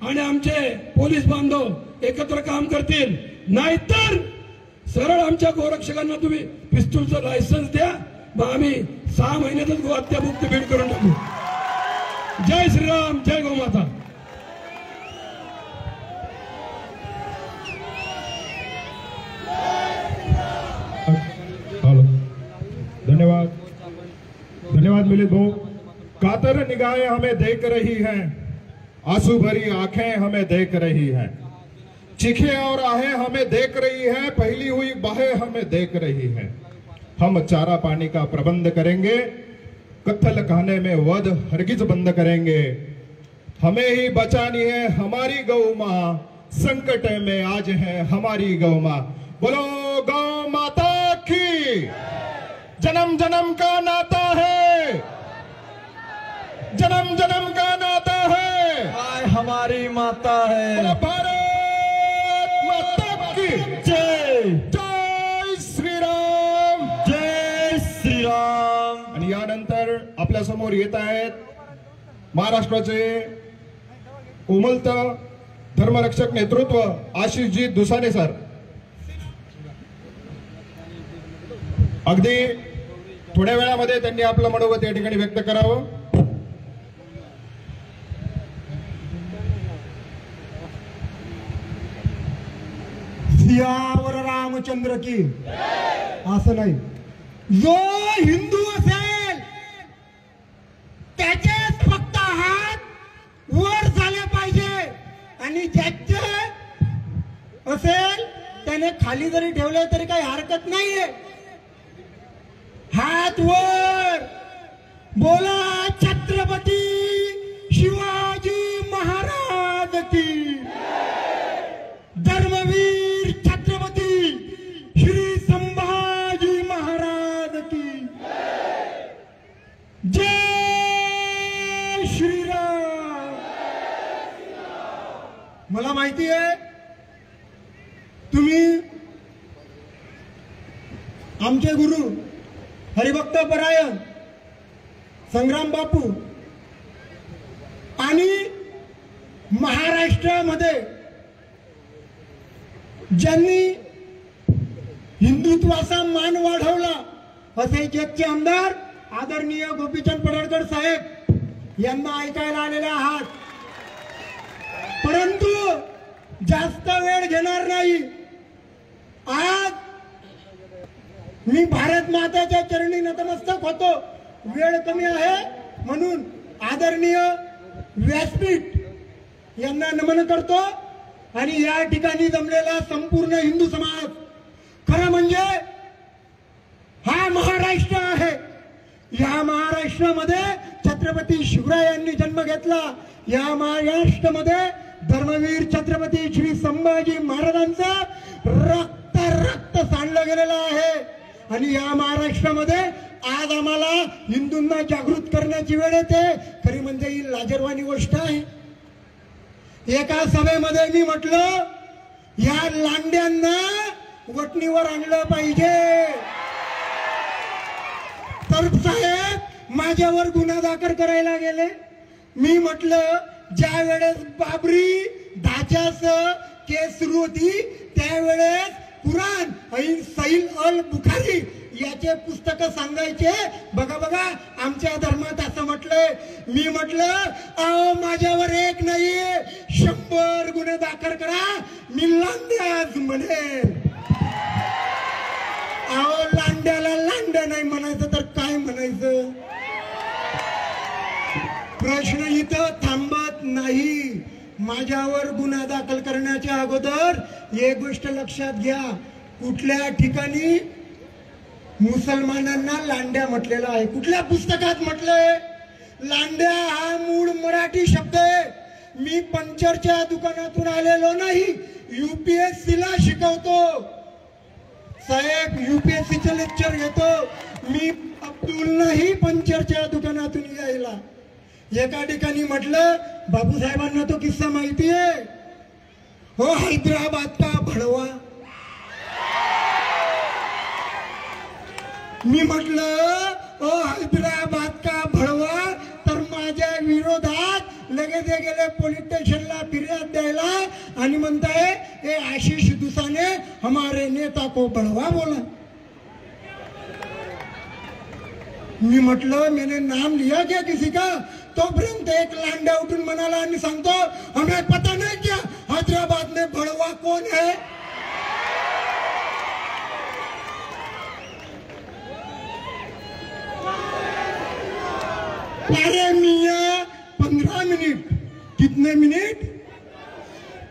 आणि आमचे पोलीस बांधव एकत्र काम करतील, नाहीतर सरळ आमच्या गोरक्षकांना तुम्ही पिस्तूलचं लायसन्स द्या, मग आम्ही 6 महिन्यातच गोहत्या मुक्त बीड करून टाकू. जय श्रीराम, जय गोमाता. धन्यवाद, धन्यवाद मिलित भाऊ. कातर निगाहें हमें देख रही हैं, आंसू भरी आंखें हमें देख रही हैं, चीखें और आहें हमें देख रही हैं, फैली हुई बाहें हमें देख रही हैं. हम चारा पानी का प्रबंध करेंगे, कत्ल खाने में वध हरगिज बंद करेंगे. हमें ही बचानी है हमारी गौ माँ, संकट में आज है हमारी गौ माँ. बोलो गौ माता की. जन्म जन्म का नाता है, जन्म जन्म का नाता है, आय हमारी माता है. बोलो भारत माता की जय. जय श्रीराम, जय श्रीराम. आणि यानंतर आपल्या समोर येत आहेत महाराष्ट्राचे उमलत धर्मरक्षक नेतृत्व आशिषजी दुसाने सर. अगदी थोड्या वेळामध्ये त्यांनी आपलं मनोगत या ठिकाणी व्यक्त करावं. सियावर रामचंद्र की. असं नाही, जो हिंदू असेल त्याचे फक्त हात वर झाले पाहिजे, आणि ज्याचे असेल त्याने खाली जरी ठेवले तरी काही हरकत नाहीये. हात वर. बोला छत्रपती शिवाजी महाराज की. धर्मवीर छत्रपती श्री संभाजी महाराज की. जय श्रीराम. मला माहिती आहे तुम्ही आमचे गुरु हरिभक्त परायण संग्राम बापू आणि महाराष्ट्रामध्ये ज्यांनी हिंदुत्वाचा मान वाढवला असे जगचे आमदार आदरणीय गोपीचंद पडळकर साहेब यांना ऐकायला आलेले आहात. परंतु जास्त वेळ घेणार नाही. आज मी भारत मातेच्या चरणी नतमस्तक होतो. वेळ कमी आहे म्हणून आदरणीय व्यासपीठ यांना नमन करतो. आणि या ठिकाणी जमलेला संपूर्ण हिंदू समाज, खरं म्हणजे हा महाराष्ट्र आहे. या महाराष्ट्रामध्ये छत्रपती शिवरायांनी जन्म घेतला. या महाराष्ट्रामध्ये धर्मवीर छत्रपती श्री संभाजी महाराजांचं रक्त रक्त सांडलं गेलेलं आहे. आणि या महाराष्ट्रामध्ये आज आम्हाला हिंदूंना जागृत करण्याची वेळ येते. खरी म्हणजे ही लाजरवाणी गोष्ट आहे. एका सभेमध्ये मी म्हटलं या लांड्यांना वटणीवर आणलं पाहिजे. तर साहेब माझ्यावर गुन्हा दाखल करायला गेले. मी म्हटलं ज्या वेळेस बाबरी ढाच्याच केस सुरू होती त्यावेळेस कुराण ऐन सहील अल बुखारी याचे पुस्तक सांगायचे. बघा बघा आमच्या धर्मात असं म्हटलंय. मी म्हटलं अहो माझ्यावर एक नाही 100 गुन्हे दाखल करा, मी लांड्याच म्हणेन. अहो लांड्याला लांड्या नाही म्हणायचं तर काय म्हणायचं. प्रश्न इथं थांबत नाही. माझ्यावर गुन्हा दाखल करण्याच्या अगोदर एक गोष्ट लक्षात घ्या, कुठल्या ठिकाणी मुसलमानांना लांड्या म्हटलेलं आहे, कुठल्या पुस्तकात म्हटलंय. लांड्या हा मूळ मराठी शब्द आहे. मी पंक्चरच्या दुकानातून आलेलो नाही, UPSC ला शिकवतो साहेब, UPSC चे लेक्चर घेतो मी. अब्दुल नाही पंक्चरच्या दुकानातून यायला. एका ठिकाणी म्हटलं बापूसाहेबांना तो किस्सा माहिती आहे हो, हैदराबाद का भडवा. मी म्हटलं ओ हैदराबाद का भडवा, तर माझ्या विरोधात लगेच गेले पोलीस स्टेशनला फिर्याद द्यायला आणि म्हणताय ए आशीष दुसाने हमारे नेता को बड़वा बोला. मी म्हटलं मैंने नाम लिया क्या किसी का. तोपर्यंत एक लांड्या उठून म्हणाला आणि सांगतो हमें पता नहीं क्या हैदराबाद में बड़वा कौन है. अरे मियाँ 15 मिनट. कितने मिनट.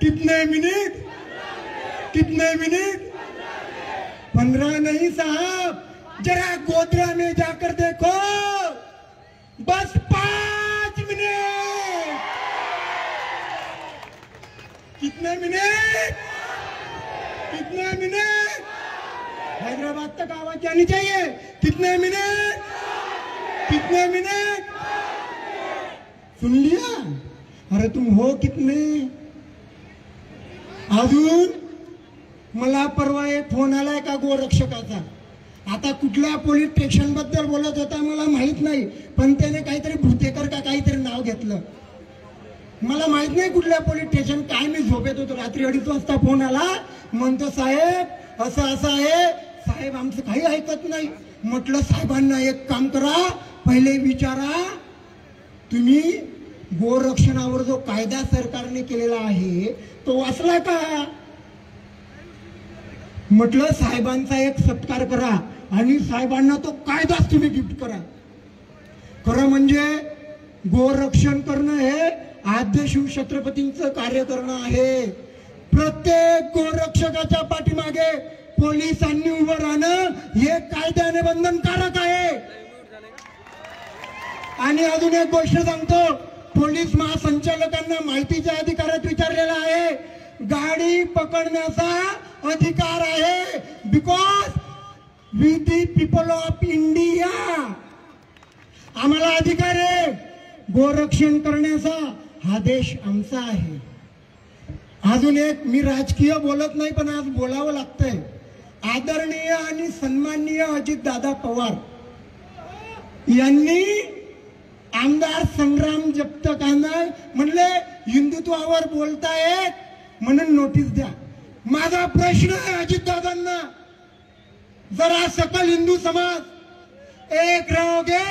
कितने मिनट. कितने मिनट. 15 नहीं साहब, जरा गोधरा में जाकर देखो, बस 5 मिनट. कितने मिनट. कितने मिनट. हैदराबाद तक आवाज जानी चाहिए. कितने मिनट. कितने मिनट. सुन लिया. अरे तुम हो कितने. अजून मला परवा एक फोन आलाय का गोरक्षकाचा. आता कुठल्या पोलीस स्टेशन बद्दल बोलत होता मला माहित नाही, पण त्याने काहीतरी भुतेकर का काहीतरी नाव घेतलं. मला माहित नाही कुठल्या पोलीस स्टेशन. काय मी झोपेत होतो रात्री 2:30 वाजता फोन आला. म्हणतो साहेब असं असं आहे. साहेब आमचं काही ऐकत नाही. म्हटलं साहेबांना एक काम करा, पहिले विचारा तुम्ही गोरक्षणावर जो कायदा सरकारने केलेला आहे तो वाचला का. म्हटलं साहेबांचा एक सत्कार करा आणि साहेबांना तो कायदाच तुम्ही गिफ्ट करा. खरं म्हणजे गोरक्षण करणं हे आद्य शिवछत्रपतींचं कार्य करणं आहे. प्रत्येक गोरक्षकाच्या पाठीमागे पोलिसांनी उभं राहणं हे कायद्याने बंधनकारक आहे. आणि अजून एक गोष्ट सांगतो, पोलीस महासंचालकांना माहितीच्या अधिकारात विचारलेला आहे. गाडी पकडण्याचा अधिकार आहे. Because we the people of India, आम्हाला अधिकार आहे गोरक्षण करण्याचा. हा देश आमचा आहे. अजून एक, मी राजकीय बोलत नाही पण आज बोलावं लागतंय. आदरणीय आणि सन्माननीय अजितदादा पवार यांनी आमदार संग्राम जगतापांना म्हणले हिंदुत्वावर बोलतायत म्हणून नोटीस द्या. माझा प्रश्न आहे अजितदादांना, जरा सकल हिंदू समाज एक रहोगे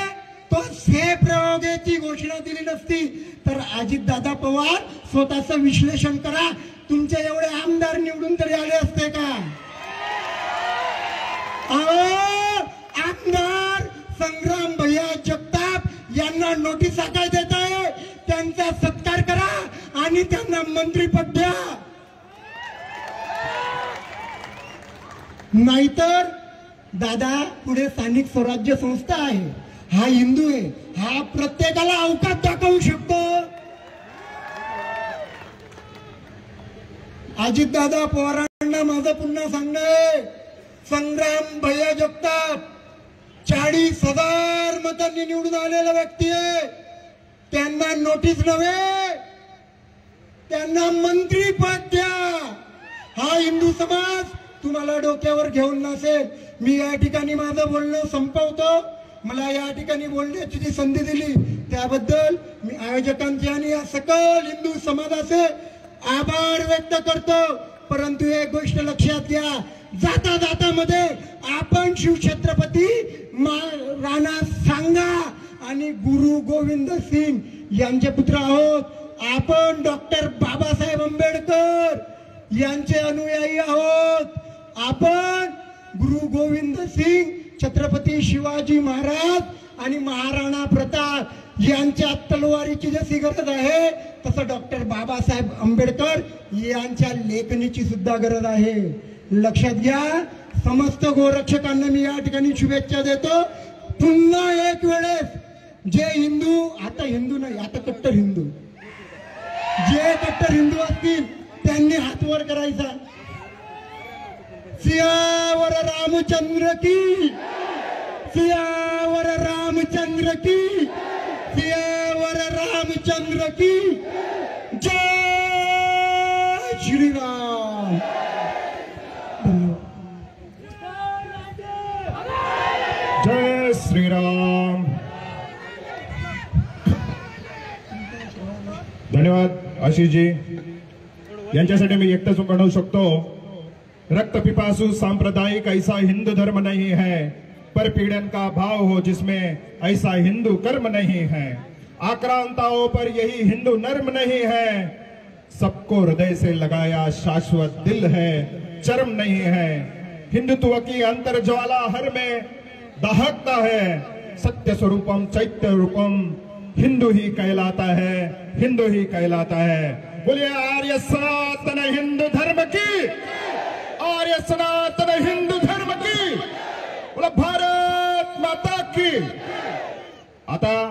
तो सेफ रहोगे ची घोषणा दिली नसती तर अजितदादा पवार स्वतःचं विश्लेषण करा, तुमचे एवढे आमदार निवडून तरी आले असते का. आमदार संग्राम भैया जगताप यांना नोटीस काय देत आहे, त्यांचा सत्कार करा आणि त्यांना मंत्रीपद द्या. नाहीतर दादा पुढे स्थानिक स्वराज्य संस्था आहे, हा हिंदू आहे, हा प्रत्येकाला अवकाश दाखवू शकतो. अजितदादा पवारांना माझं पुन्हा सांगणं आहे, संग्राम भैया जगताप 40,000 मतांनी निवडून आलेला व्यक्ती आहे. त्यांना नोटीस नव्हे, त्यांना मंत्रीपद द्या. हा हिंदू समाज तुम्हाला डोक्यावर घेऊन नसेल. मी या ठिकाणी माझं बोलणं संपवतो. मला या ठिकाणी बोलण्याची जी संधी दिली त्याबद्दल मी आयोजकांचे आणि या सकल हिंदू समाजाचे आभार व्यक्त करतो. परंतु एक गोष्ट लक्षात घ्या, जाता जाता मध्ये आपण शिवछत्रपती राणा सांगा आणि गुरु गोविंद सिंग यांचे पुत्र आहोत. आपण डॉक्टर बाबासाहेब आंबेडकर यांचे अनुयायी आहोत. आपण गुरु गोविंद सिंग, छत्रपती शिवाजी महाराज आणि महाराणा प्रताप यांच्या तलवारीची जशी गरज आहे तसं डॉक्टर बाबासाहेब आंबेडकर यांच्या लेखणीची सुद्धा गरज आहे. लक्षात घ्या. समस्त गोरक्षकांना मी या ठिकाणी शुभेच्छा देतो. पुन्हा एक वेळेस जे हिंदू, आता हिंदू नाही आता कट्टर हिंदू, जे कट्टर हिंदू असतील त्यांनी हात वर करायचा. सियावर रामचंद्र की, सियावर रामचंद्र की, सियावर रामचंद्र की जय श्रीराम. जय श्रीराम. धन्यवाद. काशीजी यांच्यासाठी मी एकटंच म्हणू शकतो, रक्त पिपासु सांप्रदायिक ऐसा हिंदू धर्म नहीं है, पर पीड़न का भाव हो जिसमें ऐसा हिंदू कर्म नहीं है। आक्रांताओं पर यही हिंदू नर्म नहीं है, सबको हृदय से लगाया शाश्वत दिल है, चरम नहीं है। हिंदुत्व की अंतर ज्वाला हर में दहकता है, सत्य स्वरूपम चैत्य रूपम हिंदू ही कहलाता है, हिंदू ही कहलाता है। बोलिए आर्य सनातन हिंदू धर्म की, आर्य सनातन हिंदू धर्म की, बोला भारत माता की। आता